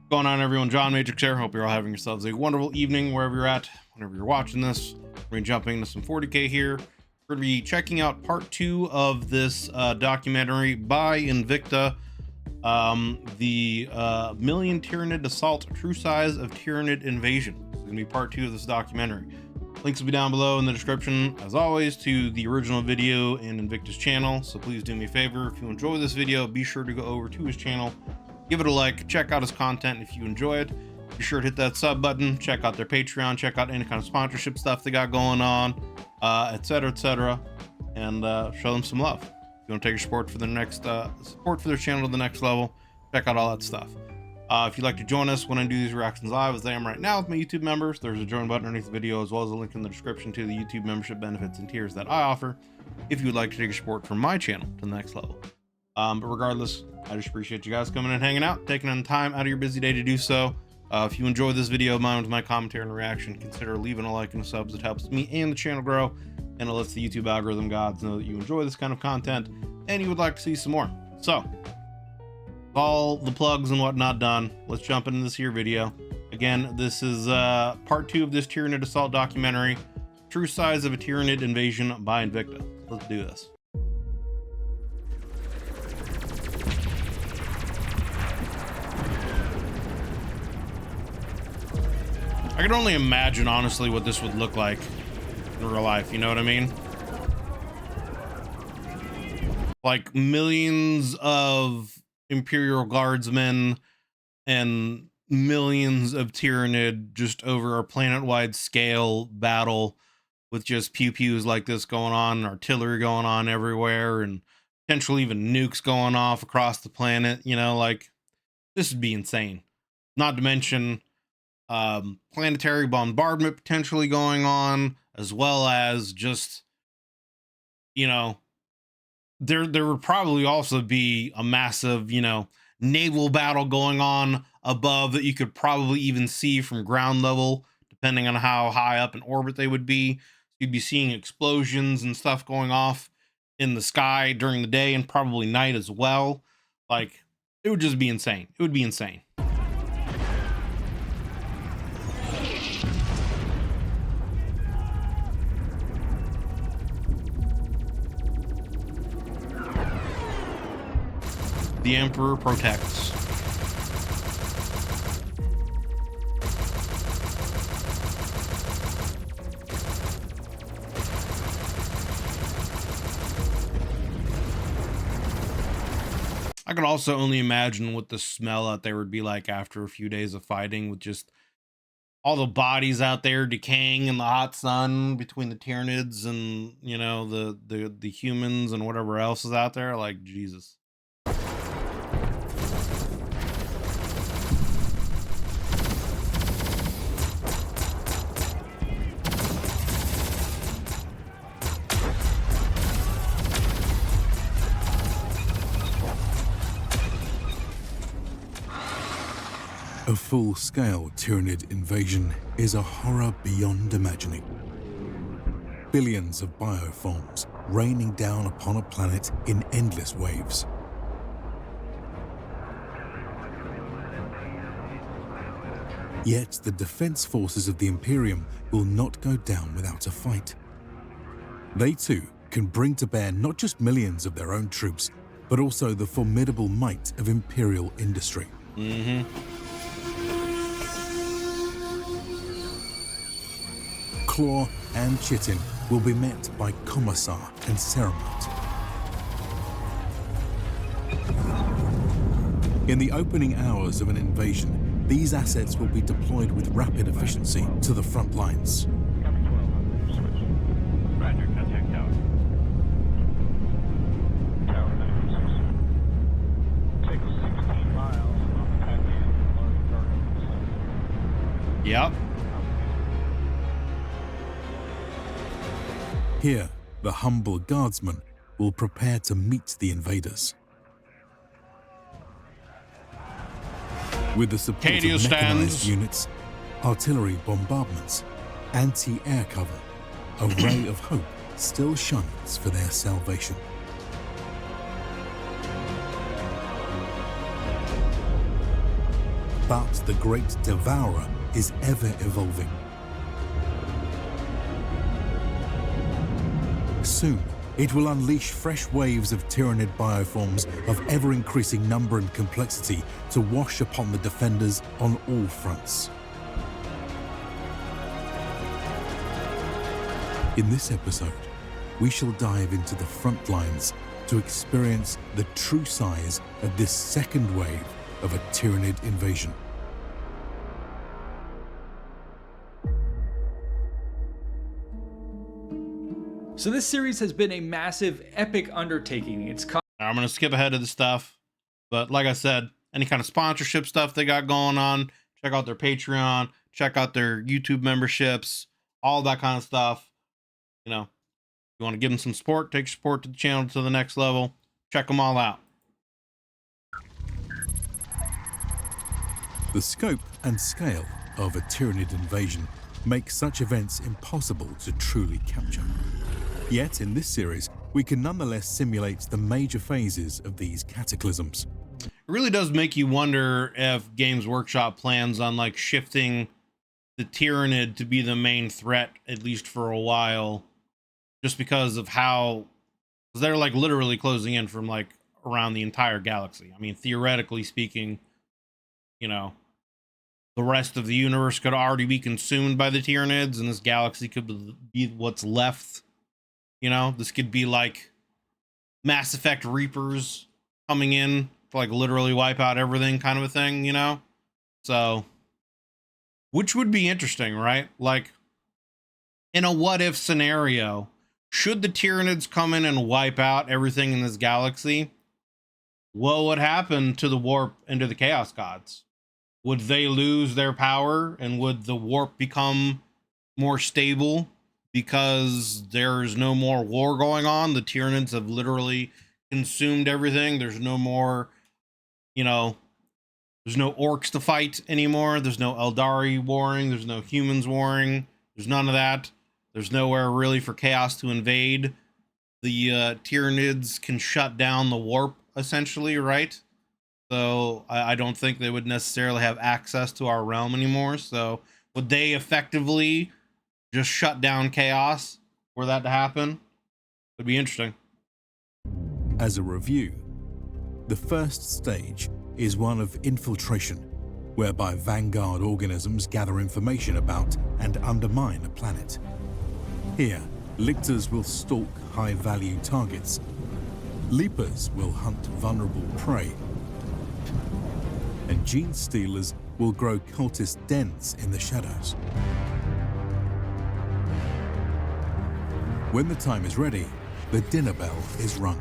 Going on, everyone? John Matrix here. Hope you're all having yourselves a wonderful evening wherever you're at, whenever you're watching this. We're gonna be jumping into some 40k here. We're gonna be checking out part 2 of this documentary by Invicta, the Million Tyranid Assault: True Size of Tyranid Invasion. It's gonna be part 2 of this documentary. Links will be down below in the description, as always, to the original video and Invicta's channel. So please do me a favor, if you enjoy this video, be sure to go over to his channel, give it a like, check out his content. If you enjoy it, be sure to hit that sub button, check out their Patreon, check out any kind of sponsorship stuff they got going on, etc., and show them some love. If you want to take your support for their next support for their channel to the next level, check out all that stuff. If you'd like to join us when I do these reactions live, as I am right now with my YouTube members, there's a join button underneath the video, as well as a link in the description to the YouTube membership benefits and tiers that I offer, if you would like to take your support from my channel to the next level. But regardless, I just appreciate you guys coming and hanging out, taking on time out of your busy day to do so. If you enjoyed this video of mine with my commentary and reaction, consider leaving a like and a sub. It helps me and the channel grow, and it lets the YouTube algorithm gods know that you enjoy this kind of content and you would like to see some more. So, all the plugs and whatnot done, let's jump into this here video. Again, this is part 2 of this Tyranid Assault documentary, True Size of a Tyranid Invasion by Invicta. Let's do this. I can only imagine, honestly, what this would look like in real life, you know what I mean? Like millions of Imperial Guardsmen and millions of Tyranid just over a planet-wide scale battle with just pew-pews like this going on, and artillery going on everywhere, and potentially even nukes going off across the planet, you know, like, this would be insane. Not to mention planetary bombardment potentially going on, as well as just, you know, there would probably also be a massive, you know, naval battle going on above that you could probably even see from ground level, depending on how high up in orbit they would be. You'd be seeing explosions and stuff going off in the sky during the day and probably night as well. Like, it would just be insane. It would be insane. The Emperor protects. I could also only imagine what the smell out there would be like after a few days of fighting, with just all the bodies out there decaying in the hot sun between the Tyranids and, you know, the humans and whatever else is out there. Like, Jesus. A full-scale Tyranid invasion is a horror beyond imagining. Billions of bioforms raining down upon a planet in endless waves. Yet the defense forces of the Imperium will not go down without a fight. They too can bring to bear not just millions of their own troops, but also the formidable might of Imperial industry. Claw and Chitin will be met by Commissar and Ceramite. In the opening hours of an invasion, these assets will be deployed with rapid efficiency to the front lines. Yep. Here, the humble guardsmen will prepare to meet the invaders. With the support of mechanized units, artillery bombardments, anti-air cover, a ray of hope still shines for their salvation. But the Great Devourer is ever evolving. Soon, it will unleash fresh waves of Tyranid bioforms of ever-increasing number and complexity to wash upon the defenders on all fronts. In this episode, we shall dive into the front lines to experience the true size of this second wave of a Tyranid invasion. So this series has been a massive, epic undertaking. I'm going to skip ahead of the stuff, but like I said, any kind of sponsorship stuff they got going on, check out their Patreon, check out their YouTube memberships, all that kind of stuff. You know, you want to give them some support, take support to the channel to the next level, check them all out. The scope and scale of a Tyranid invasion make such events impossible to truly capture. Yet in this series, we can nonetheless simulate the major phases of these cataclysms. It really does make you wonder if Games Workshop plans on like shifting the Tyranid to be the main threat, at least for a while, just because of how they're like literally closing in from like around the entire galaxy. I mean, theoretically speaking, you know, the rest of the universe could already be consumed by the Tyranids, and this galaxy could be what's left. You know, this could be like Mass Effect Reapers coming in to like literally wipe out everything kind of a thing, you know? So, which would be interesting, right? Like, in a what-if scenario, should the Tyranids come in and wipe out everything in this galaxy, what would happen to the warp and to the Chaos Gods? Would they lose their power, and would the warp become more stable because there's no more war going on? The Tyranids have literally consumed everything. There's no more, you know, there's no orcs to fight anymore. There's no Eldari warring. There's no humans warring. There's none of that. There's nowhere really for chaos to invade. The Tyranids can shut down the warp, essentially, right? So I don't think they would necessarily have access to our realm anymore. So would they effectively just shut down chaos were that to happen? It'd be interesting. As a review, the first stage is one of infiltration, whereby vanguard organisms gather information about and undermine a planet. Here, lictors will stalk high-value targets. Leapers will hunt vulnerable prey. And gene stealers will grow cultist dens in the shadows. When the time is ready, the dinner bell is rung.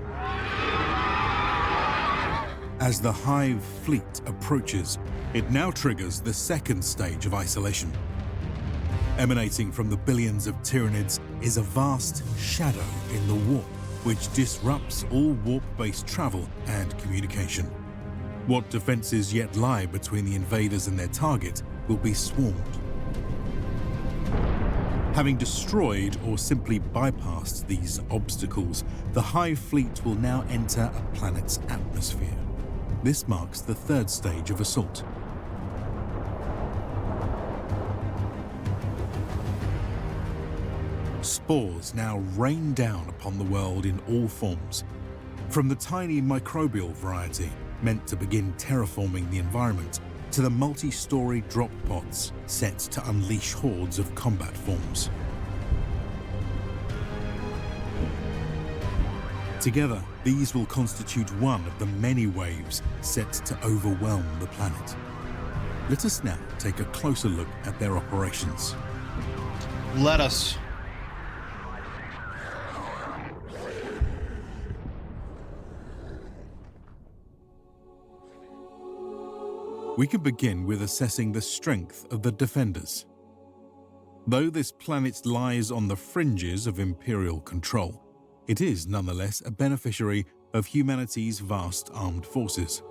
As the Hive fleet approaches, it now triggers the second stage of isolation. Emanating from the billions of Tyranids is a vast shadow in the warp, which disrupts all warp-based travel and communication. What defenses yet lie between the invaders and their target will be swarmed. Having destroyed or simply bypassed these obstacles, the Hive fleet will now enter a planet's atmosphere. This marks the third stage of assault. Spores now rain down upon the world in all forms, from the tiny microbial variety meant to begin terraforming the environment, to the multi-story drop pods set to unleash hordes of combat forms. Together, these will constitute one of the many waves set to overwhelm the planet. Let us now take a closer look at their operations. Let us. We can begin with assessing the strength of the defenders. Though this planet lies on the fringes of Imperial control, it is nonetheless a beneficiary of humanity's vast armed forces.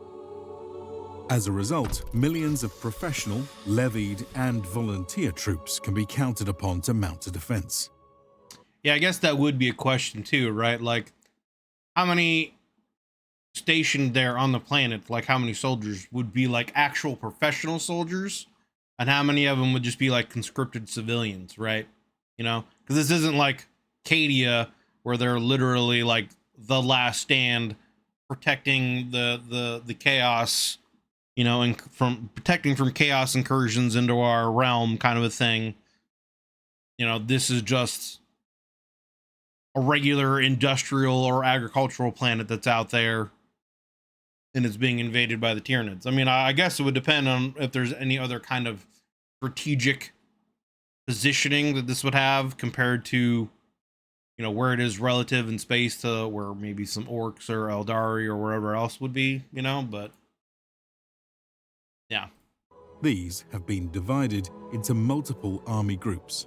As a result, millions of professional, levied, and volunteer troops can be counted upon to mount a defense. Yeah, I guess that would be a question too, right? Like, how many stationed there on the planet, like how many soldiers would be like actual professional soldiers, and how many of them would just be like conscripted civilians, right? You know, because this isn't like Cadia where they're literally like the last stand, protecting the chaos, you know, and from protecting from chaos incursions into our realm, kind of a thing. You know, this is just a regular industrial or agricultural planet that's out there, and it's being invaded by the Tyranids. I mean, I guess it would depend on if there's any other kind of strategic positioning that this would have compared to, you know, where it is relative in space to where maybe some orcs or Eldari or wherever else would be, you know, but yeah. These have been divided into multiple army groups.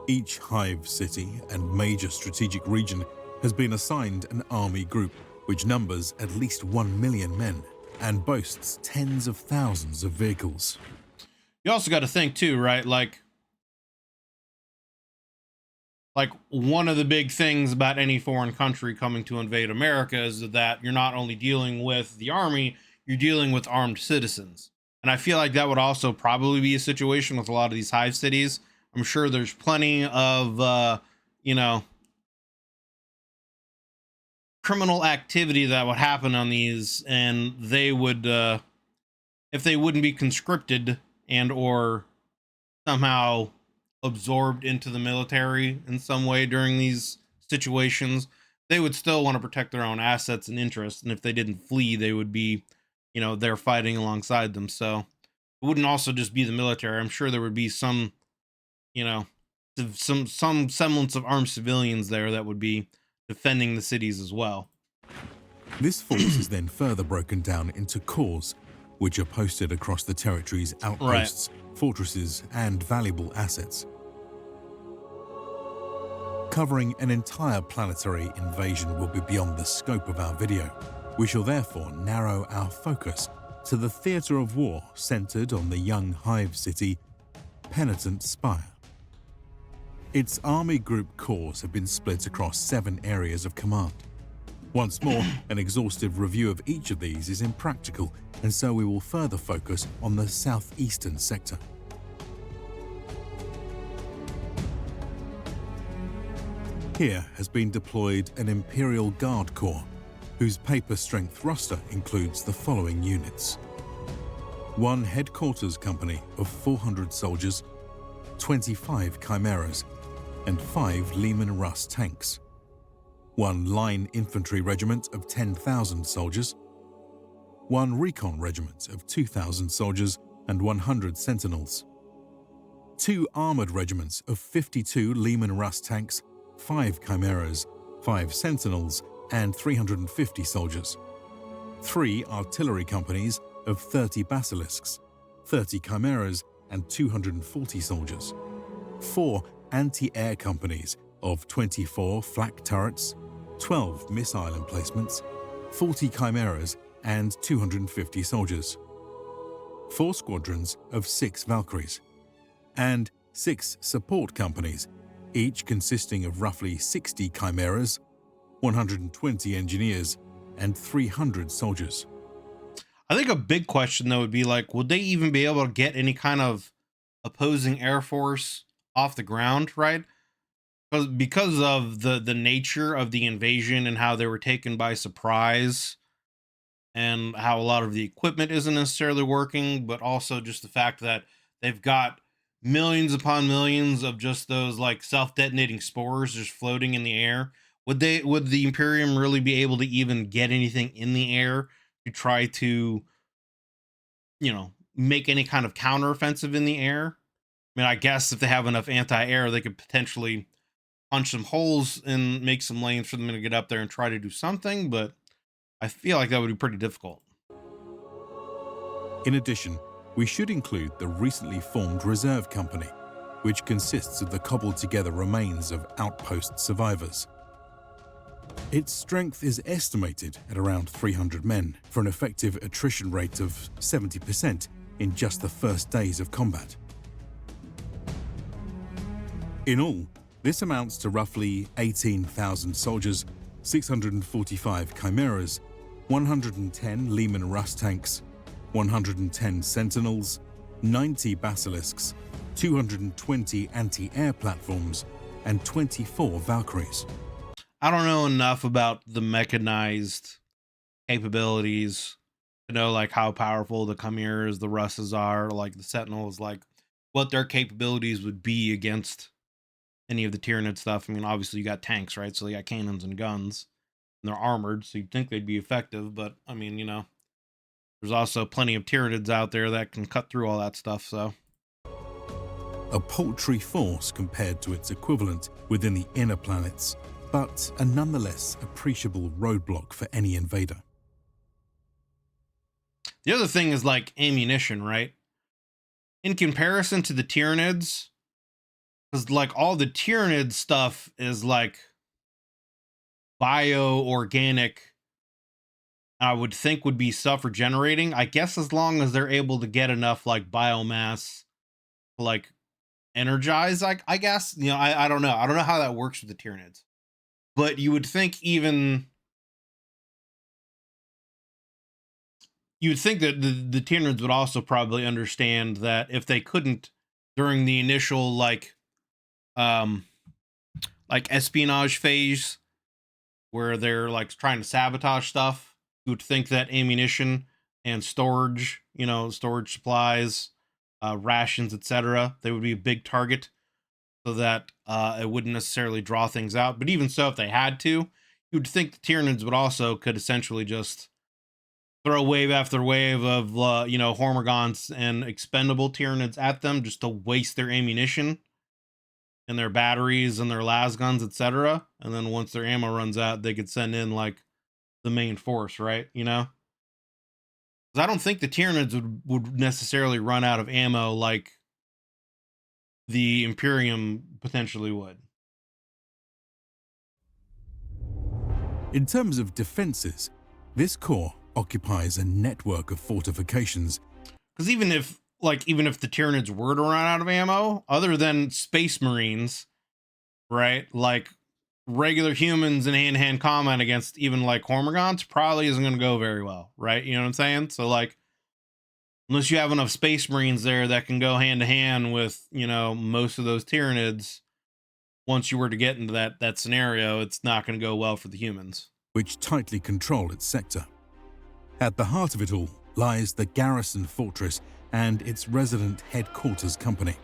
Each hive city and major strategic region has been assigned an army group, which numbers at least 1 million men and boasts tens of thousands of vehicles. You also got to think too, right? Like one of the big things about any foreign country coming to invade America is that you're not only dealing with the army, you're dealing with armed citizens. And I feel like that would also probably be a situation with a lot of these hive cities. I'm sure there's plenty of, you know, criminal activity that would happen on these, and they would, if they wouldn't be conscripted and or somehow absorbed into the military in some way during these situations, they would still want to protect their own assets and interests. And if they didn't flee, they would be, you know, they're fighting alongside them. So it wouldn't also just be the military. I'm sure there would be some, you know, some semblance of armed civilians there that would be defending the cities as well. This force is then further broken down into corps, which are posted across the territory's outposts, fortresses, and valuable assets. Covering an entire planetary invasion will be beyond the scope of our video. We shall therefore narrow our focus to the theatre of war centered on the young hive city, Penitent Spire. Its army group corps have been split across 7 areas of command. Once more, an exhaustive review of each of these is impractical, and so we will further focus on the southeastern sector. Here has been deployed an Imperial Guard Corps, whose paper-strength roster includes the following units: 1 headquarters company of 400 soldiers, 25 chimeras, and 5 Lehman Russ tanks, 1 line infantry regiment of 10,000 soldiers, 1 recon regiment of 2,000 soldiers and 100 sentinels, 2 armored regiments of 52 Lehman Russ tanks, 5 chimeras, 5 sentinels, and 350 soldiers, 3 artillery companies of 30 basilisks, 30 chimeras, and 240 soldiers, 4 anti-air companies of 24 flak turrets, 12 missile emplacements, 40 chimeras, and 250 soldiers, 4 squadrons of 6 Valkyries, and 6 support companies, each consisting of roughly 60 chimeras, 120 engineers, and 300 soldiers. I think a big question though would be like, would they even be able to get any kind of opposing air force off the ground, right? Because of the nature of the invasion and how they were taken by surprise, and how a lot of the equipment isn't necessarily working, but also just the fact that they've got millions upon millions of just those like self-detonating spores just floating in the air. Would the Imperium really be able to even get anything in the air to try to, you know, make any kind of counteroffensive in the air? I mean, I guess if they have enough anti-air, they could potentially punch some holes and make some lanes for them to get up there and try to do something, but I feel like that would be pretty difficult. In addition, we should include the recently formed Reserve Company, which consists of the cobbled-together remains of outpost survivors. Its strength is estimated at around 300 men for an effective attrition rate of 70% in just the first days of combat. In all, this amounts to roughly 18,000 soldiers, 645 Chimeras, 110 Lehman Russ tanks, 110 Sentinels, 90 Basilisks, 220 anti-air platforms, and 24 Valkyries. I don't know enough about the mechanized capabilities to know like how powerful the Chimeras, the Russes are, like the Sentinels, like what their capabilities would be against any of the Tyranid stuff. I mean, obviously you got tanks, right? So they got cannons and guns, and they're armored, so you'd think they'd be effective. But I mean, you know, there's also plenty of Tyranids out there that can cut through all that stuff. So A paltry force compared to its equivalent within the inner planets, but a nonetheless appreciable roadblock for any invader. the other thing is like ammunition, right? In comparison to the Tyranids, because like all the Tyranid stuff is like bio-organic, I would think would be self-regenerating. I guess as long as they're able to get enough like biomass to like energize, I guess. You know, I don't know. I don't know how that works with the Tyranids. But you would think that the Tyranids would also probably understand that if they couldn't during the initial like espionage phase where they're like trying to sabotage stuff, you would think that ammunition and storage, you know, storage supplies, rations, etc., they would be a big target so that it wouldn't necessarily draw things out. But even so, if they had to, you would think the Tyranids would also could essentially just throw wave after wave of you know, Hormigons and expendable Tyranids at them just to waste their ammunition and their batteries and their las guns, etc. And then once their ammo runs out, they could send in like the main force, right? You know, because I don't think the Tyranids would necessarily run out of ammo like the Imperium potentially would. In terms of defenses, this core occupies a network of fortifications. Because even if the Tyranids were to run out of ammo, other than Space Marines, right? Like regular humans in hand-to-hand combat against even like Hormigons probably isn't going to go very well, right? You know what I'm saying? So like, unless you have enough Space Marines there that can go hand-to-hand with, you know, most of those Tyranids, once you were to get into that scenario, it's not going to go well for the humans. Which tightly control its sector. At the heart of it all lies the garrison fortress and its resident headquarters company.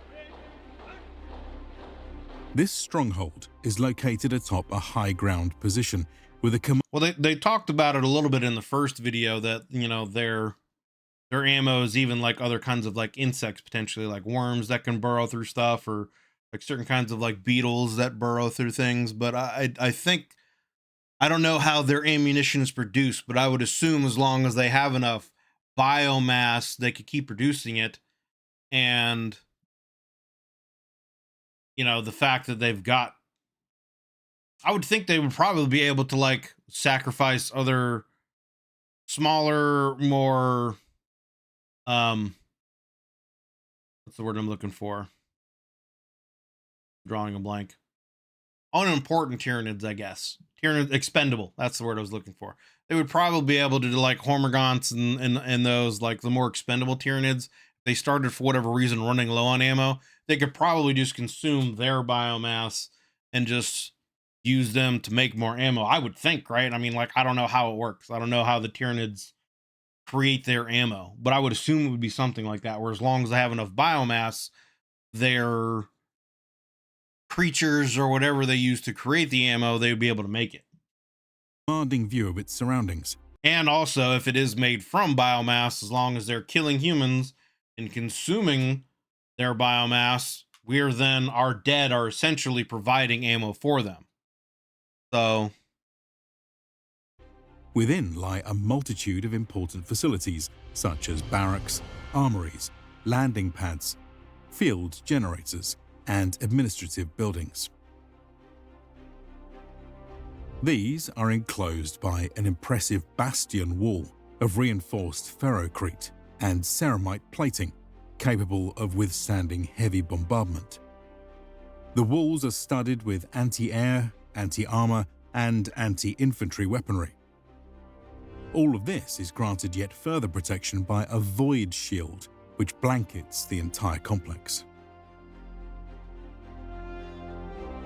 This stronghold is located atop a high ground position with a well, they talked about it a little bit in the first video that, you know, their ammo is even like other kinds of like insects, potentially like worms that can burrow through stuff, or like certain kinds of like beetles that burrow through things. But I think, I don't know how their ammunition is produced, but I would assume as long as they have enough biomass, they could keep producing it. And, you know, the fact that they've got, I would think they would probably be able to like sacrifice other smaller, more, what's the word I'm looking for? Drawing a blank. Unimportant Tyranids, I guess. Tyranid expendable. That's the word I was looking for. They would probably be able to do like Hormigons and those like the more expendable Tyranids. If they started for whatever reason running low on ammo, they could probably just consume their biomass and just use them to make more ammo. I would think, right? I mean, like, I don't know how it works. I don't know how the Tyranids create their ammo, but I would assume it would be something like that, where as long as they have enough biomass, their creatures or whatever they use to create the ammo, they would be able to make it. commanding view of its surroundings. And also, if it is made from biomass, as long as they're killing humans and consuming their biomass, our dead are essentially providing ammo for them. So Within lie a multitude of important facilities, such as barracks, armories, landing pads, field generators, and administrative buildings. These are enclosed by an impressive bastion wall of reinforced ferrocrete and ceramite plating, capable of withstanding heavy bombardment. The walls are studded with anti-air, anti-armor, and anti-infantry weaponry. All of this is granted yet further protection by a void shield, which blankets the entire complex.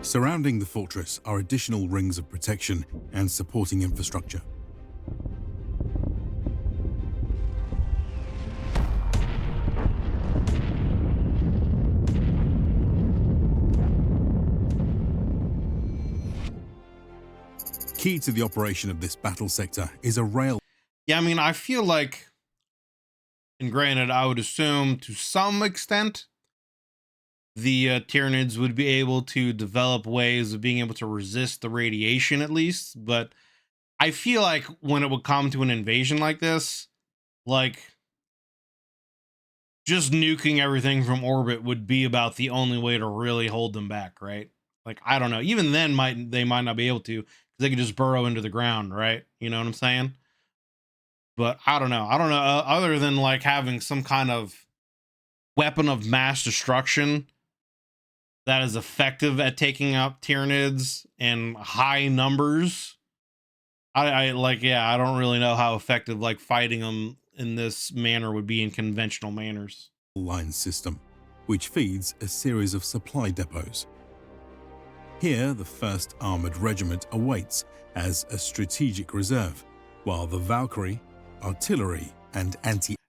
Surrounding the fortress are additional rings of protection and supporting infrastructure. Key to the operation of this battle sector is a rail. Yeah, I mean, I feel like, and granted, I would assume to some extent, the Tyranids would be able to develop ways of being able to resist the radiation at least. But I feel like when it would come to an invasion like this, like just nuking everything from orbit would be about the only way to really hold them back, right? Like, I don't know. Even then, they might not be able to, because they could just burrow into the ground, right? You know what I'm saying? But I don't know. Other than like having some kind of weapon of mass destruction that is effective at taking out Tyranids in high numbers, I don't really know how effective like fighting them in this manner would be in conventional manners. Line system, which feeds a series of supply depots. Here, the 1st Armored Regiment awaits as a strategic reserve, while the Valkyrie, artillery, and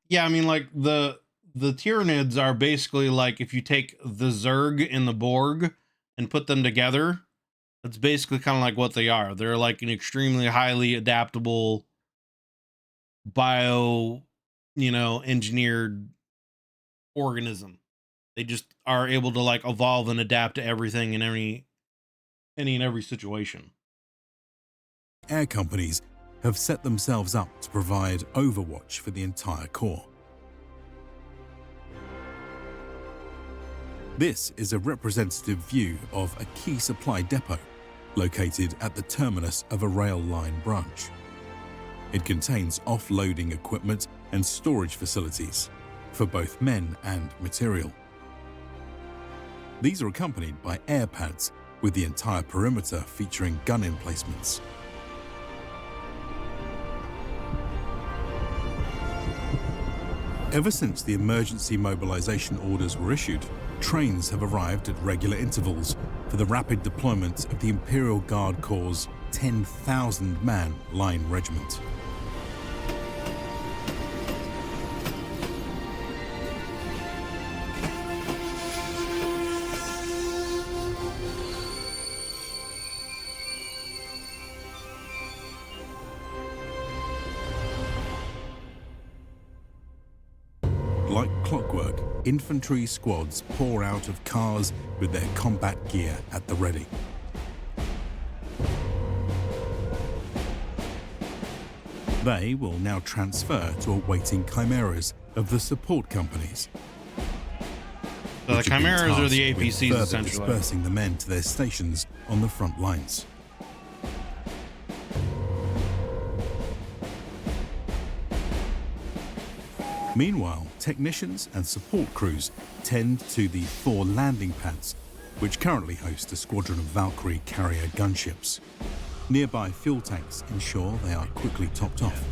Yeah, I mean, like the Tyranids are basically like if you take the Zerg and the Borg and put them together, that's basically kind of like what they are. They're like an extremely highly adaptable engineered organism. They just are able to like evolve and adapt to everything in any and every situation. air companies have set themselves up to provide overwatch for the entire corps. This is a representative view of a key supply depot located at the terminus of a rail line branch. It contains offloading equipment and storage facilities for both men and material. These are accompanied by air pads with the entire perimeter featuring gun emplacements. Ever since the emergency mobilization orders were issued, trains have arrived at regular intervals for the rapid deployment of the Imperial Guard Corps' 10,000-man line regiment. Like clockwork, infantry squads pour out of cars with their combat gear at the ready. They will now transfer to awaiting chimeras of the support companies. So the chimeras are the APCs, further essentially. Dispersing the men to their stations on the front lines. Meanwhile, technicians and support crews tend to the 4 landing pads, which currently host a squadron of Valkyrie carrier gunships. Nearby fuel tanks ensure they are quickly topped off.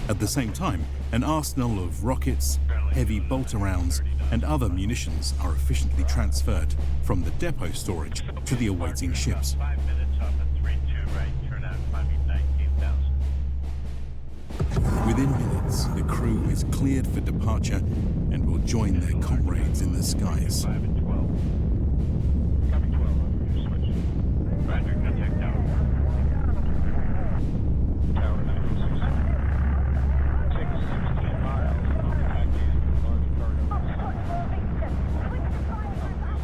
At the same time, an arsenal of rockets, heavy bolter rounds, and other munitions are efficiently transferred from the depot storage to the awaiting ships. Within minutes, the crew is cleared for departure and will join their comrades in the skies.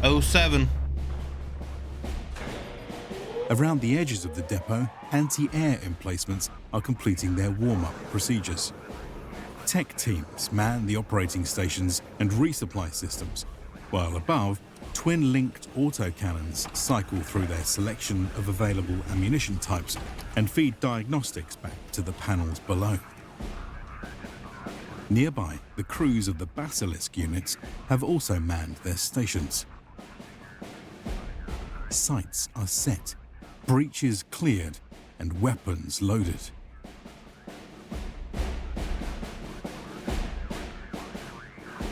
Oh, 07. Around the edges of the depot, anti-air emplacements are completing their warm-up procedures. Tech teams man the operating stations and resupply systems, while above, twin-linked autocannons cycle through their selection of available ammunition types and feed diagnostics back to the panels below. Nearby, the crews of the Basilisk units have also manned their stations. Sights are set, breaches cleared, and weapons loaded.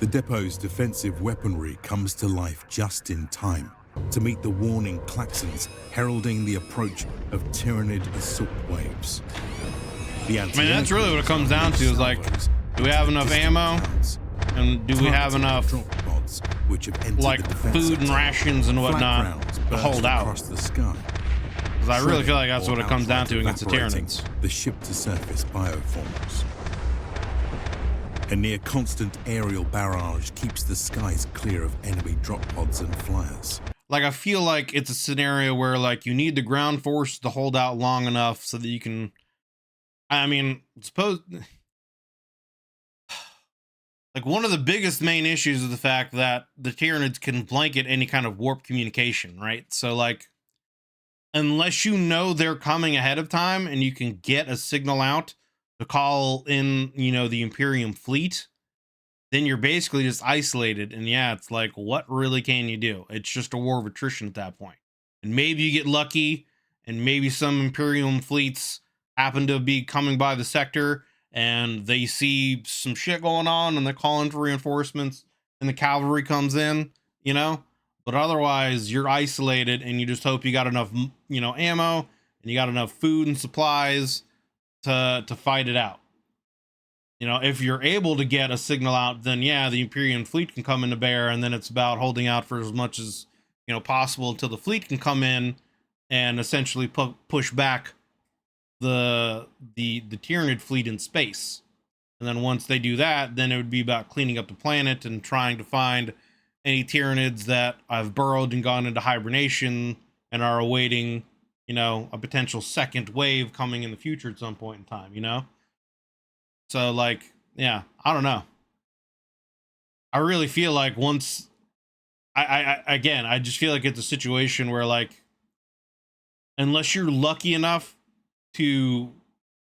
The depot's defensive weaponry comes to life just in time to meet the warning klaxons heralding the approach of Tyranid assault waves. I mean, that's really what it comes down to, is like, do we have enough ammo? And do we have enough, like, food and rations and whatnot to hold out? Because I really feel like that's what it comes down to against the Tyranids. The ship-to-surface bioforms. A near-constant aerial barrage keeps the skies clear of enemy drop pods and flyers. Like, I feel like it's a scenario where, like, you need the ground force to hold out long enough so that you can... I mean, suppose... Like, one of the biggest main issues is the fact that the Tyranids can blanket any kind of warp communication, right? So, like, unless you know they're coming ahead of time and you can get a signal out to call in, you know, the Imperium fleet, then you're basically just isolated. And yeah, it's like, what really can you do? It's just a war of attrition at that point. And maybe you get lucky and maybe some Imperium fleets happen to be coming by the sector and they see some shit going on and they're calling for reinforcements and the cavalry comes in, you know? But otherwise, you're isolated and you just hope you got enough, you know, ammo and you got enough food and supplies to fight it out. You know, if you're able to get a signal out, then yeah, the Imperium fleet can come into bear, and then it's about holding out for as much as, you know, possible until the fleet can come in and essentially push back the Tyranid fleet in space. And then once they do that, then it would be about cleaning up the planet and trying to find any Tyranids that have burrowed and gone into hibernation and are awaiting, you know, a potential second wave coming in the future at some point in time, you know? So, like, yeah, I don't know. I really feel like once I just feel like it's a situation where, like, unless you're lucky enough to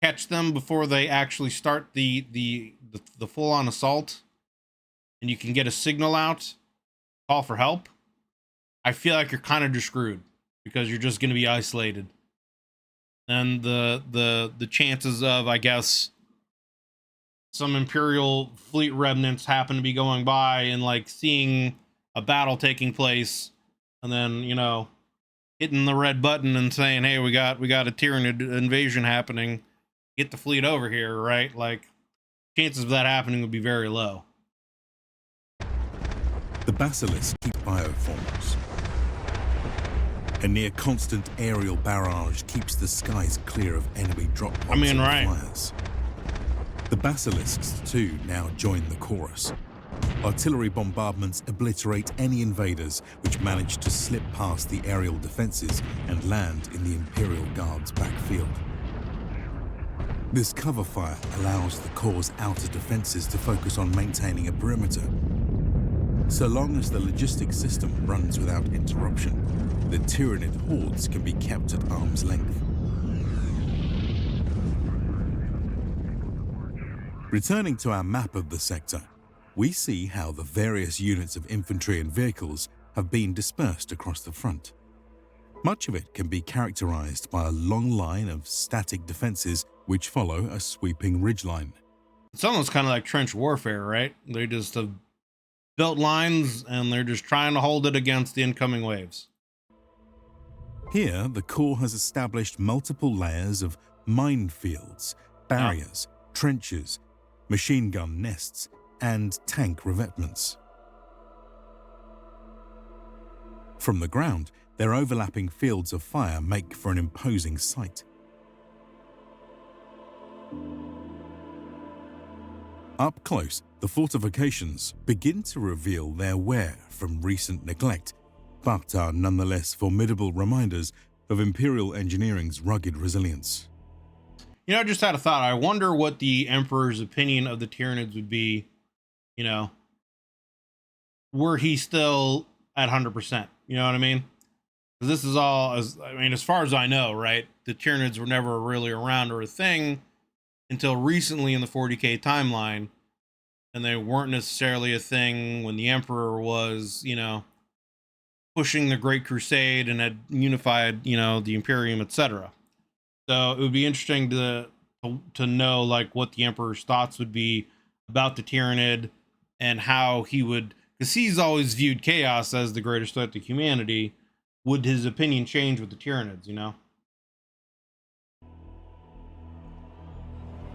catch them before they actually start the full-on assault and you can get a signal out, call for help, I feel like you're kind of just screwed because you're just going to be isolated. And the chances of, I guess, some Imperial fleet remnants happen to be going by and, like, seeing a battle taking place and then, you know, hitting the red button and saying, hey, we got a Tyranid invasion happening, get the fleet over here, right? Like, chances of that happening would be very low. The basilisk keep bioforms. A near constant aerial barrage keeps the skies clear of enemy drop pods and flyers. The basilisks too now join the chorus. Artillery bombardments obliterate any invaders which manage to slip past the aerial defenses and land in the Imperial Guard's backfield. This cover fire allows the Corps' outer defenses to focus on maintaining a perimeter. So long as the logistics system runs without interruption, the Tyranid hordes can be kept at arm's length. Returning to our map of the sector, we see how the various units of infantry and vehicles have been dispersed across the front. Much of it can be characterized by a long line of static defenses which follow a sweeping ridgeline. It's almost kind of like trench warfare, right? They just have built lines and they're just trying to hold it against the incoming waves. Here, the Corps has established multiple layers of minefields, barriers, trenches, machine gun nests, and tank revetments. From the ground, their overlapping fields of fire make for an imposing sight. Up close, the fortifications begin to reveal their wear from recent neglect, but are nonetheless formidable reminders of Imperial engineering's rugged resilience. You know, I just had a thought. I wonder what the Emperor's opinion of the Tyranids would be, you know, were he still at 100%. You know what I mean? This is all, as far as I know, right? The Tyranids were never really around or a thing until recently in the 40k timeline. And they weren't necessarily a thing when the Emperor was, you know, pushing the Great Crusade and had unified, you know, the Imperium, etc. So it would be interesting to know like what the Emperor's thoughts would be about the Tyranid and how he would, because he's always viewed chaos as the greatest threat to humanity. Would his opinion change with the Tyranids, you know?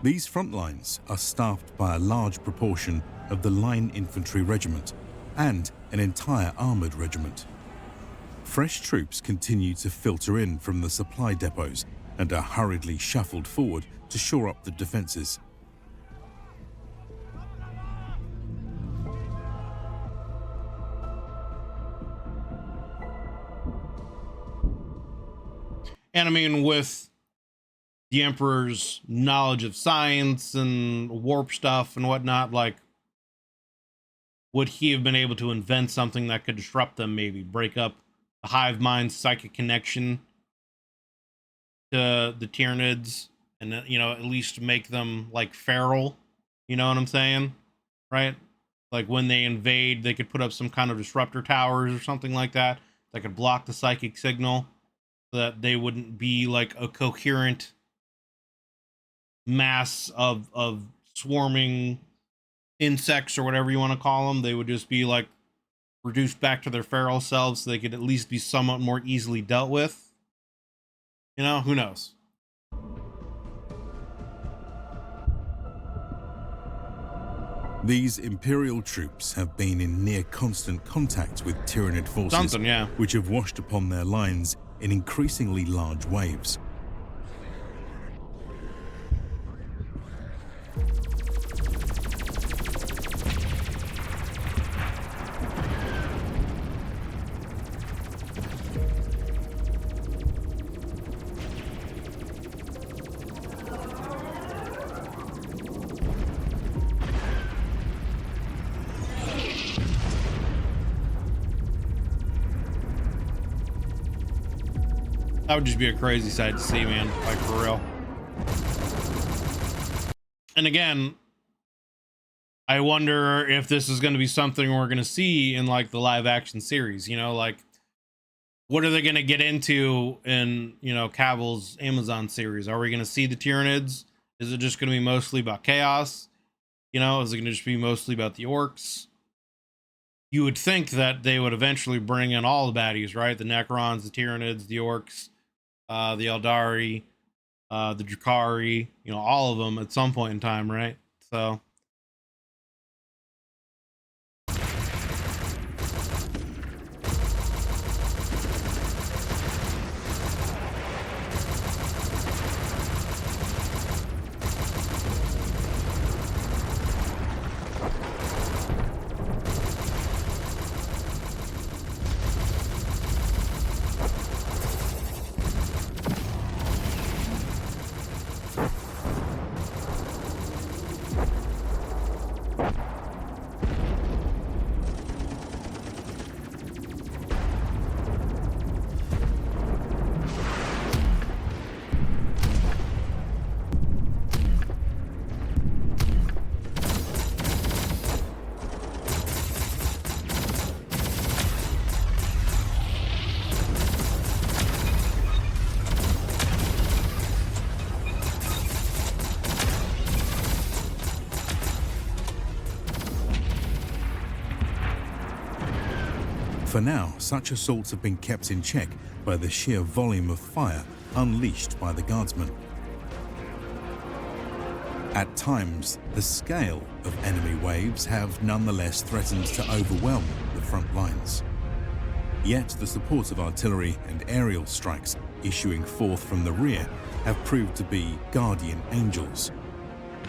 These front lines are staffed by a large proportion of the Line Infantry Regiment and an entire armoured regiment. Fresh troops continue to filter in from the supply depots and are hurriedly shuffled forward to shore up the defences. And I mean, with the Emperor's knowledge of science and warp stuff and whatnot, like, would he have been able to invent something that could disrupt them, maybe break up the hive mind's psychic connection to the Tyranids, and you know, at least make them like feral? You know what I'm saying? Right? Like when they invade, they could put up some kind of disruptor towers or something like that that could block the psychic signal, so that they wouldn't be like a coherent mass of swarming insects or whatever you want to call them. They would just be like reduced back to their feral selves, so they could at least be somewhat more easily dealt with. You know, who knows? These Imperial troops have been in near constant contact with Tyranid forces, Something, yeah. which have washed upon their lines in increasingly large waves. That would just be a crazy sight to see, man. Like, for real. And again, I wonder if this is going to be something we're going to see in like the live action series. You know, like, what are they going to get into in, you know, Cavill's Amazon series? Are we going to see the Tyranids? Is it just going to be mostly about chaos? You know, is it going to just be mostly about the orcs? You would think that they would eventually bring in all the baddies, right? The Necrons, the Tyranids, the orcs, the Eldari, the Drakari, you know, all of them at some point in time, right? So For now, such assaults have been kept in check by the sheer volume of fire unleashed by the guardsmen. At times, the scale of enemy waves have nonetheless threatened to overwhelm the front lines. Yet the support of artillery and aerial strikes issuing forth from the rear have proved to be guardian angels,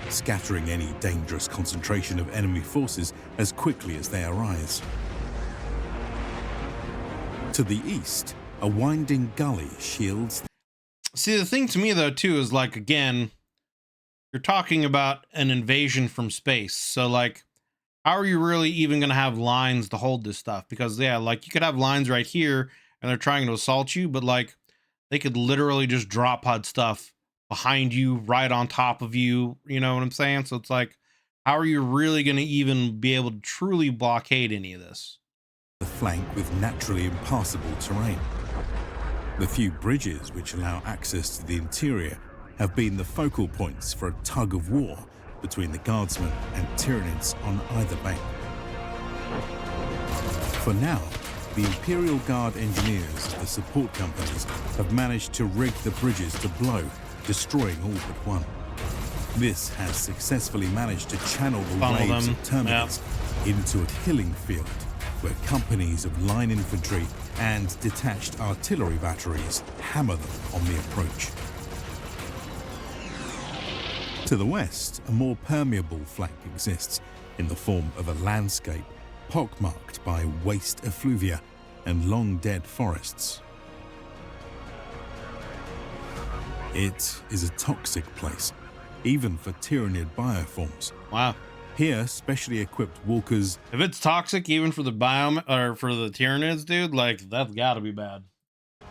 scattering any dangerous concentration of enemy forces as quickly as they arise. To the east, a winding gully shields. see, the thing to me though too is like, again, you're talking about an invasion from space. So like, how are you really even going to have lines to hold this stuff? Because yeah, like you could have lines right here and they're trying to assault you, but like they could literally just drop pod stuff behind you, right on top of you. You know what I'm saying? So it's like, how are you really going to even be able to truly blockade any of this? the flank with naturally impassable terrain. The few bridges which allow access to the interior have been the focal points for a tug of war between the guardsmen and Tyranids on either bank. For now, the Imperial Guard engineers of the support companies have managed to rig the bridges to blow, destroying all but one. This has successfully managed to channel the waves of Terminids into a killing field where companies of line infantry and detached artillery batteries hammer them on the approach. To the west, a more permeable flank exists in the form of a landscape pockmarked by waste effluvia and long-dead forests. It is a toxic place, even for Tyranid bioforms. Wow. Here, specially equipped walkers... If it's toxic even for the for the Tyranids, dude, like, that's gotta be bad.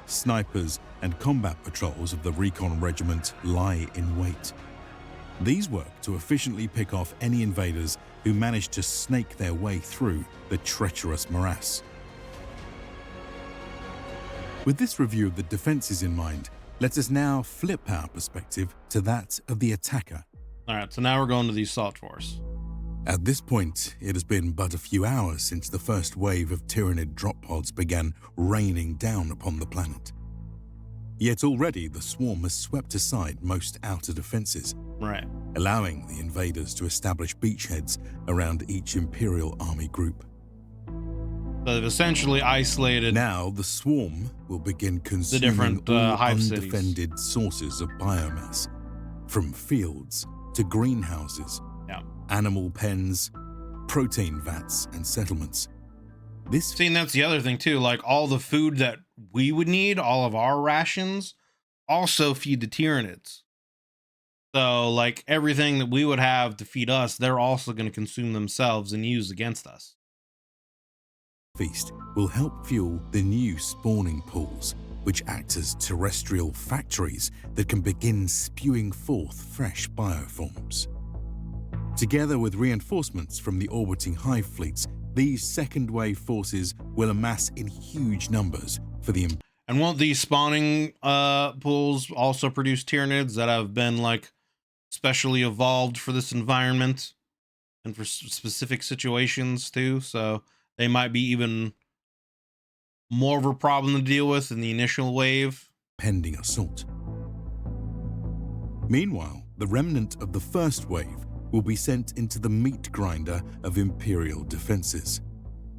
Snipers and combat patrols of the Recon Regiment lie in wait. These work to efficiently pick off any invaders who manage to snake their way through the treacherous morass. With this review of the defenses in mind, let us now flip our perspective to that of the attacker. All right, so now we're going to the assault force. At this point, it has been but a few hours since the first wave of Tyranid drop pods began raining down upon the planet. Yet already the swarm has swept aside most outer defenses, Right. allowing the invaders to establish beachheads around each Imperial army group. So they've essentially isolated. Now the swarm will begin consuming different, all hive cities. undefended sources of biomass, from fields to greenhouses, Yeah. animal pens, protein vats, and settlements. This See, and that's the other thing too. Like, all the food that we would need, all of our rations, also feed the Tyranids. So, like, everything that we would have to feed us, they're also going to consume themselves and use against us. feast will help fuel the new spawning pools, which act as terrestrial factories that can begin spewing forth fresh bioforms. Together with reinforcements from the orbiting hive fleets, these second-wave forces will amass in huge numbers for the... And won't these spawning pools also produce Tyranids that have been, like, specially evolved for this environment and for specific situations too? So they might be even more of a problem to deal with in the initial wave. pending assault. Meanwhile, the remnant of the first wave will be sent into the meat grinder of Imperial defenses.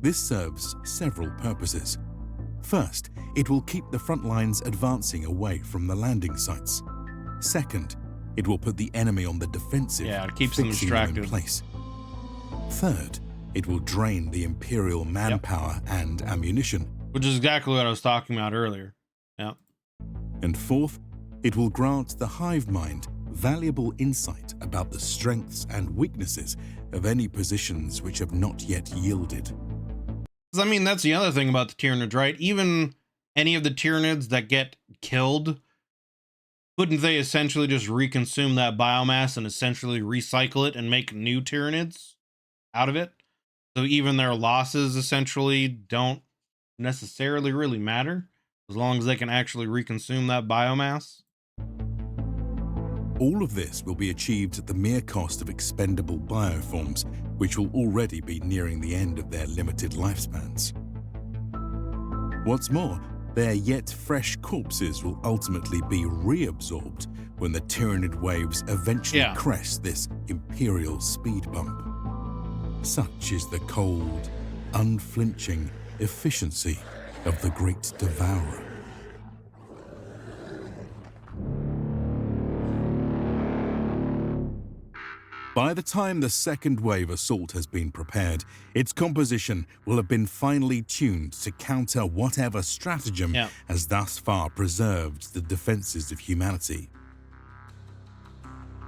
This serves several purposes. First, it will keep the front lines advancing away from the landing sites. Second, it will put the enemy on the defensive, Yeah, it keeps them fixing them in distracted. place. Third, it will drain the Imperial manpower and ammunition. Which is exactly what I was talking about earlier. Yeah. And fourth, it will grant the hive mind valuable insight about the strengths and weaknesses of any positions which have not yet yielded. 'Cause, I mean, that's the other thing about the Tyranids, right? Even any of the Tyranids that get killed, couldn't they essentially just reconsume that biomass and essentially recycle it and make new Tyranids out of it? So even their losses essentially don't necessarily really matter as long as they can actually reconsume that biomass. All of this will be achieved at the mere cost of expendable bioforms, which will already be nearing the end of their limited lifespans. What's more, their yet fresh corpses will ultimately be reabsorbed when the Tyranid waves eventually crest this Imperial speed bump. Such is the cold, unflinching efficiency of the Great Devourer. By the time the second wave assault has been prepared, its composition will have been finely tuned to counter whatever stratagem has thus far preserved the defenses of humanity.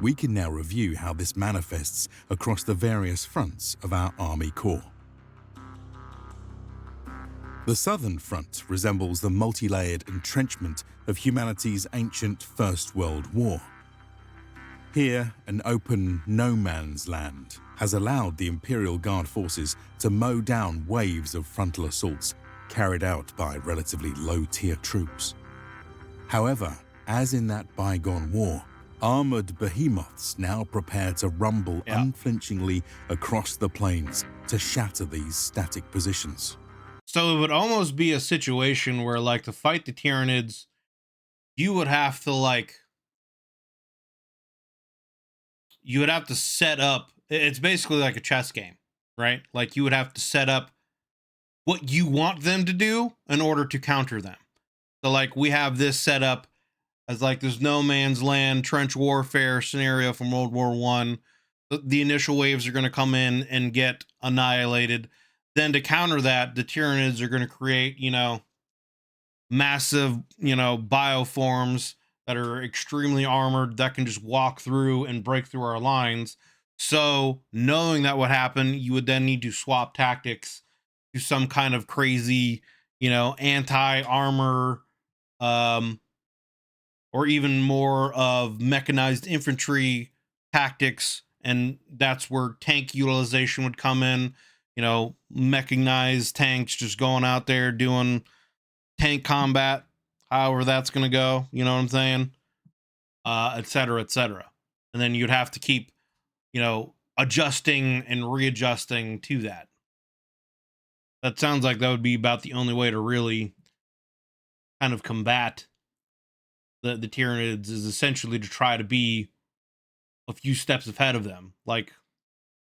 We can now review how this manifests across the various fronts of our army corps. The southern front resembles the multi-layered entrenchment of humanity's ancient First World War. Here, an open no man's land has allowed the Imperial Guard forces to mow down waves of frontal assaults carried out by relatively low-tier troops. However, as in that bygone war, armored behemoths now prepare to rumble unflinchingly across the plains to shatter these static positions. So it would almost be a situation where, like, to fight the Tyranids, you would have to set up. It's basically like a chess game, right? Like, you would have to set up what you want them to do in order to counter them. So, like, we have this set up as like this no man's land trench warfare scenario from World War I. The initial waves are going to come in and get annihilated. Then to counter that, the Tyranids are going to create, massive, bioforms that are extremely armored that can just walk through and break through our lines. So knowing that would happen, you would then need to swap tactics to some kind of crazy, anti-armor, or even more of mechanized infantry tactics. And that's where tank utilization would come in, mechanized tanks just going out there doing tank combat, however that's going to go, you know what I'm saying? Et cetera, et cetera. And then you'd have to keep, adjusting and readjusting to that. That sounds like that would be about the only way to really kind of combat the Tyranids, is essentially to try to be a few steps ahead of them. Like,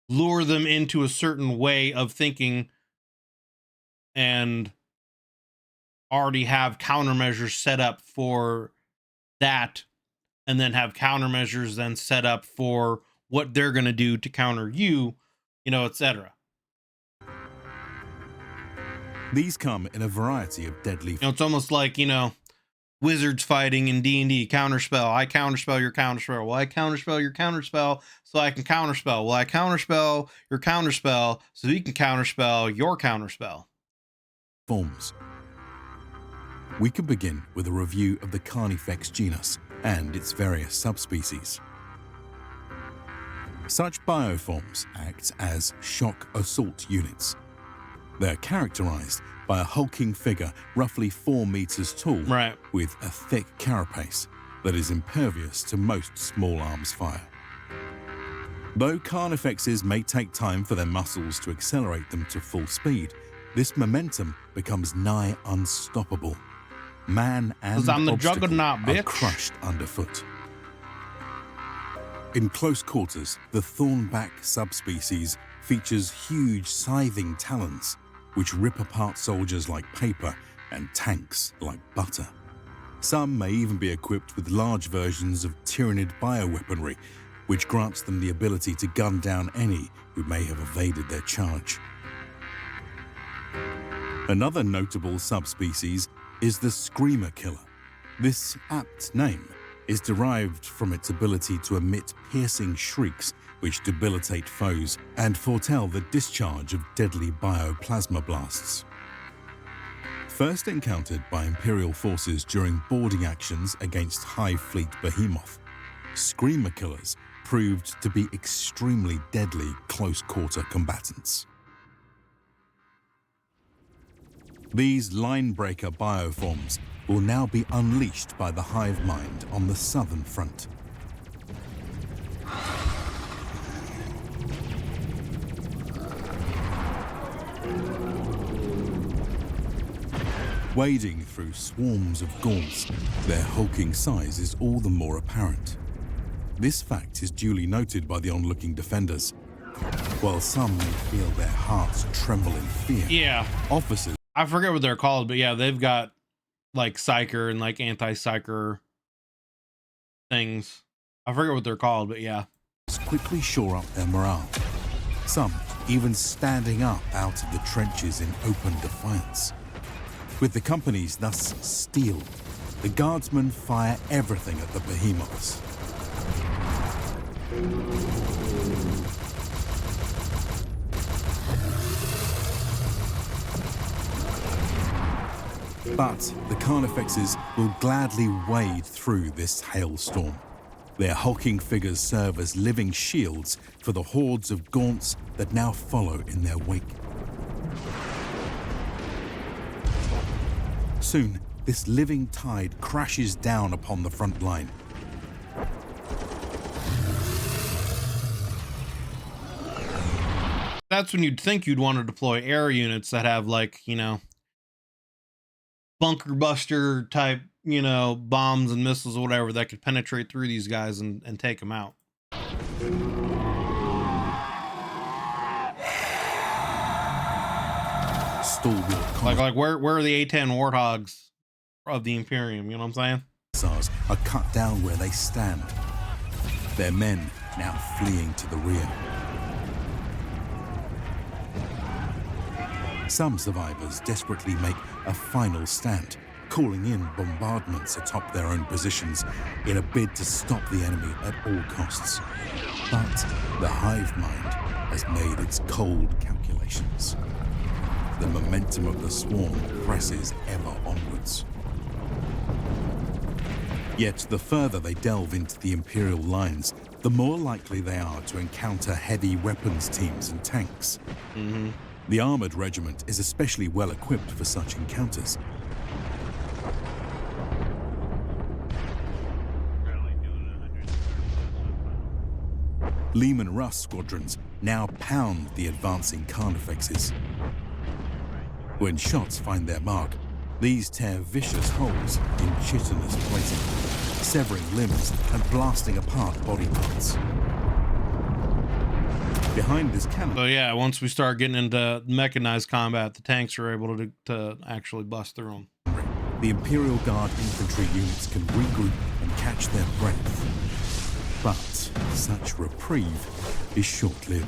lure them into a certain way of thinking and already have countermeasures set up for that, and then have countermeasures then set up for what they're going to do to counter you, etc. These come in a variety of deadly... It's almost like, wizards fighting in D&D. Counterspell. I counterspell your counterspell. Well, I counterspell your counterspell so I can counterspell. Well, I counterspell your counterspell so you can counterspell your counterspell. Forms. We can begin with a review of the Carnifex genus and its various subspecies. Such bioforms act as shock assault units. They're characterized by a hulking figure roughly 4 meters tall, right, with a thick carapace that is impervious to most small arms fire. Though Carnifexes may take time for their muscles to accelerate them to full speed, this momentum becomes nigh unstoppable. Man and obstacle are crushed underfoot. In close quarters, the thornback subspecies features huge scything talons, which rip apart soldiers like paper and tanks like butter. Some may even be equipped with large versions of Tyranid bioweaponry, which grants them the ability to gun down any who may have evaded their charge. Another notable subspecies is the Screamer Killer. This apt name is derived from its ability to emit piercing shrieks which debilitate foes and foretell the discharge of deadly bioplasma blasts. First encountered by Imperial forces during boarding actions against Hive Fleet Behemoth, Screamer Killers proved to be extremely deadly close-quarter combatants. These line-breaker bioforms will now be unleashed by the hive mind on the southern front. Wading through swarms of Gauls, their hulking size is all the more apparent. This fact is duly noted by the onlooking defenders. While some may feel their hearts tremble in fear, officers... I forget what they're called, but yeah, they've got like psyker and like anti-psyker things. I forget what they're called, but yeah. Quickly shore up their morale. Some even standing up out of the trenches in open defiance. With the companies thus steeled, the guardsmen fire everything at the behemoths. But the Carnifexes will gladly wade through this hailstorm. Their hulking figures serve as living shields for the hordes of gaunts that now follow in their wake. Soon, this living tide crashes down upon the front line. That's when you'd think you'd want to deploy air units that have, like, you know, bunker buster type, you know, bombs and missiles or whatever that could penetrate through these guys and take them out. Like where are the A-10 Warthogs of the Imperium? You know what I'm saying? Commissars are cut down where they stand. Their men now fleeing to the rear. Some survivors desperately make a final stand, calling in bombardments atop their own positions in a bid to stop the enemy at all costs. But the hive mind has made its cold calculations. The momentum of the swarm presses ever onwards. Yet the further they delve into the Imperial lines, the more likely they are to encounter heavy weapons teams and tanks. The armored regiment is especially well equipped for such encounters. Lehman Russ squadrons now pound the advancing Carnifexes. When shots find their mark, these tear vicious holes in chitinous plating, severing limbs and blasting apart body parts. Behind this cannon... So yeah, once we start getting into mechanized combat, the tanks are able to actually bust through them. The Imperial Guard infantry units can regroup and catch their breath. But such reprieve is short-lived.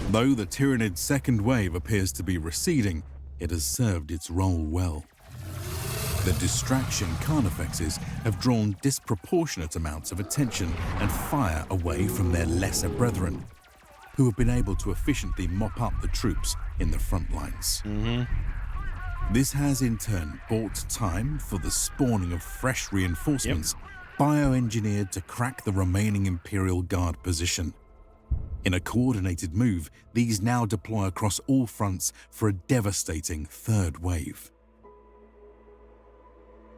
Though the Tyranid second wave appears to be receding, it has served its role well. The distraction Carnifexes have drawn disproportionate amounts of attention and fire away from their lesser brethren, who have been able to efficiently mop up the troops in the front lines. This has in turn bought time for the spawning of fresh reinforcements, bioengineered to crack the remaining Imperial Guard position. In a coordinated move, these now deploy across all fronts for a devastating third wave.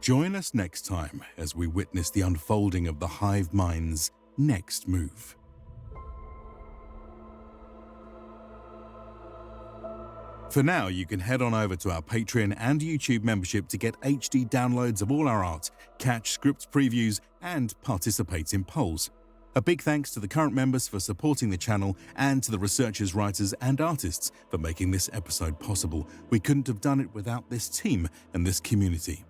Join us next time as we witness the unfolding of the hive mind's next move. For now, you can head on over to our Patreon and YouTube membership to get HD downloads of all our art, catch script previews, and participate in polls. A big thanks to the current members for supporting the channel and to the researchers, writers, and artists for making this episode possible. We couldn't have done it without this team and this community.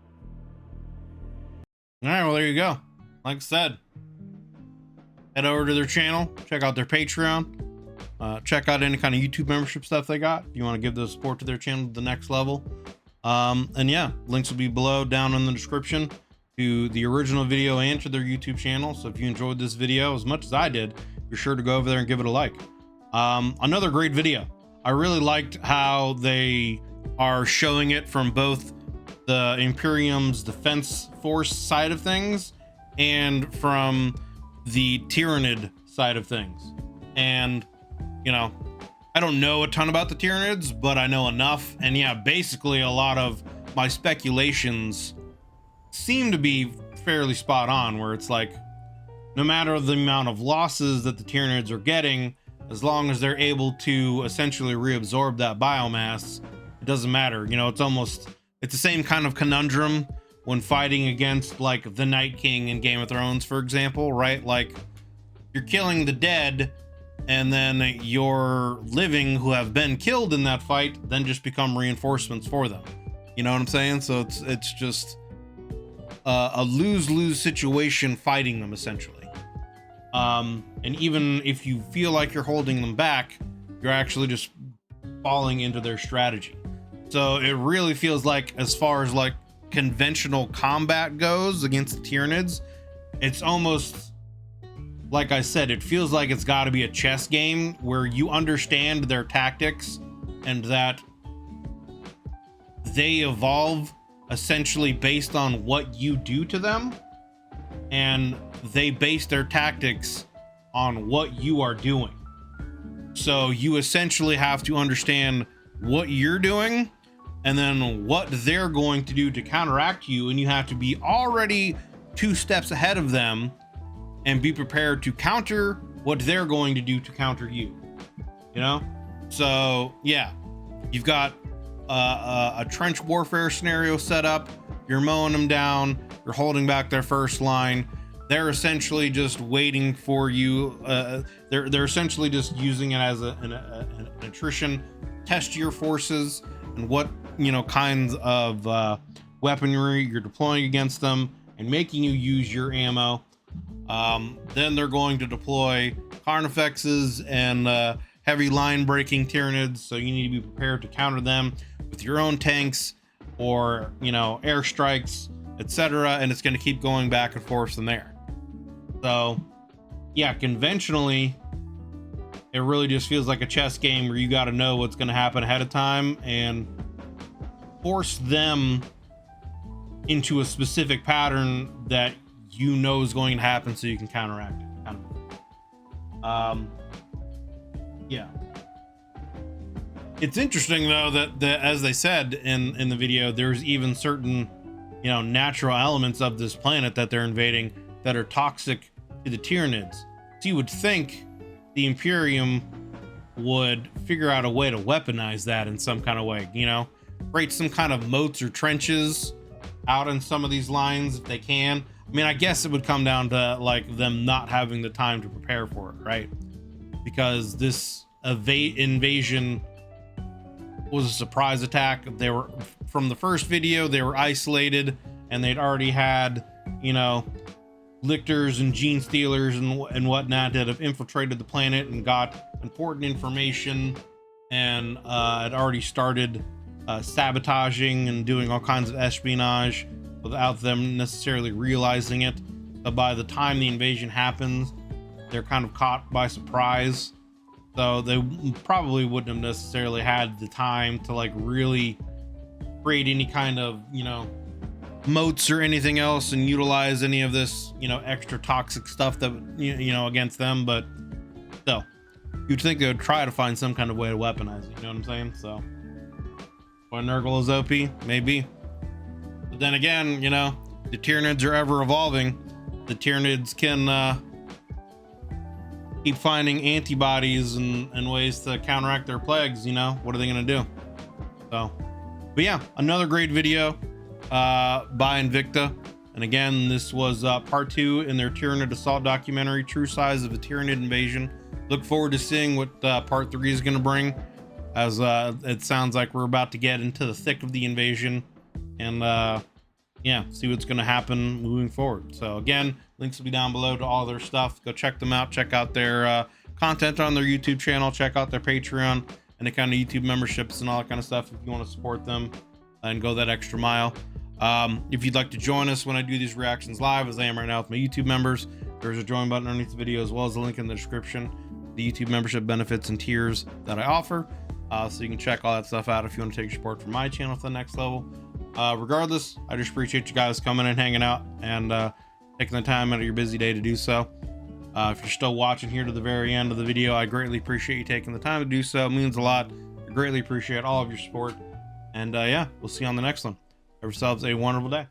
All right, well, there you go. Like I said, head over to their channel, check out their Patreon, check out any kind of YouTube membership stuff they got. If you want to give the support to their channel to the next level. And yeah, links will be below down in the description to the original video and to their YouTube channel. So if you enjoyed this video as much as I did, be sure to go over there and give it a like. Another great video. I really liked how they are showing it from both the Imperium's defense force side of things and from the Tyranid side of things. And, you know, I don't know a ton about the Tyranids, but I know enough. And yeah, basically a lot of my speculations seem to be fairly spot on, where it's like, no matter the amount of losses that the Tyranids are getting, as long as they're able to essentially reabsorb that biomass, it doesn't matter. You know, it's the same kind of conundrum when fighting against like the Night King in Game of Thrones, for example, right? Like, you're killing the dead, and then your living who have been killed in that fight then just become reinforcements for them. You know what I'm saying? So it's just a lose-lose situation fighting them, essentially. And even if you feel like you're holding them back, you're actually just falling into their strategy. So it really feels like, as far as like conventional combat goes against the Tyranids, it's almost, like I said, it feels like it's got to be a chess game where you understand their tactics and that they evolve essentially based on what you do to them, and they base their tactics on what you are doing. So you essentially have to understand what you're doing and then what they're going to do to counteract you, and you have to be already 2 steps ahead of them and be prepared to counter what they're going to do to counter you, you know? So yeah, you've got a trench warfare scenario set up, you're mowing them down, you're holding back their first line, they're essentially just waiting for you. They're essentially just using it as an attrition test your forces and what, you know, kinds of weaponry you're deploying against them and making you use your ammo. Then they're going to deploy Carnifexes and heavy line breaking Tyranids, so you need to be prepared to counter them with your own tanks or, you know, airstrikes, etc. And it's going to keep going back and forth from there. So yeah, conventionally it really just feels like a chess game where you got to know what's going to happen ahead of time and force them into a specific pattern that you know is going to happen so you can counteract it, kind of. Yeah, it's interesting though that as they said in the video, there's even certain, you know, natural elements of this planet that they're invading that are toxic to the Tyranids. So you would think the Imperium would figure out a way to weaponize that in some kind of way, you know, create some kind of moats or trenches out in some of these lines if they can. I mean, I guess it would come down to like them not having the time to prepare for it, right? Because this invasion was a surprise attack. They were, from the first video, they were isolated and they'd already had, you know, lictors and gene stealers and whatnot that have infiltrated the planet and got important information and had already started sabotaging and doing all kinds of espionage without them necessarily realizing it. But by the time the invasion happens, they're kind of caught by surprise. So they probably wouldn't have necessarily had the time to like really create any kind of, you know, moats or anything else and utilize any of this, you know, extra toxic stuff that, you know, against them. But still, you'd think they would try to find some kind of way to weaponize it, you know what I'm saying? So when Nurgle is OP, maybe. But then again, you know, the Tyranids are ever evolving. The Tyranids can keep finding antibodies and ways to counteract their plagues, you know. What are they gonna do? So, but yeah, another great video by Invicta. And again, this was part 2 in their Tyranid assault documentary, True Size of the Tyranid Invasion. Look forward to seeing what part 3 is going to bring, as it sounds like we're about to get into the thick of the invasion and yeah, see what's going to happen moving forward. So again, links will be down below to all their stuff. Go check them out. Check out their content on their YouTube channel. Check out their Patreon and the kind of YouTube memberships and all that kind of stuff if you want to support them and go that extra mile. If you'd like to join us when I do these reactions live, as I am right now with my YouTube members, there's a join button underneath the video, as well as a link in the description, the YouTube membership benefits and tiers that I offer. So you can check all that stuff out if you want to take your support from my channel to the next level. Regardless, I just appreciate you guys coming and hanging out and taking the time out of your busy day to do so. If you're still watching here to the very end of the video, I greatly appreciate you taking the time to do so. It means a lot. I greatly appreciate all of your support. And yeah, we'll see you on the next one. Have yourselves a wonderful day.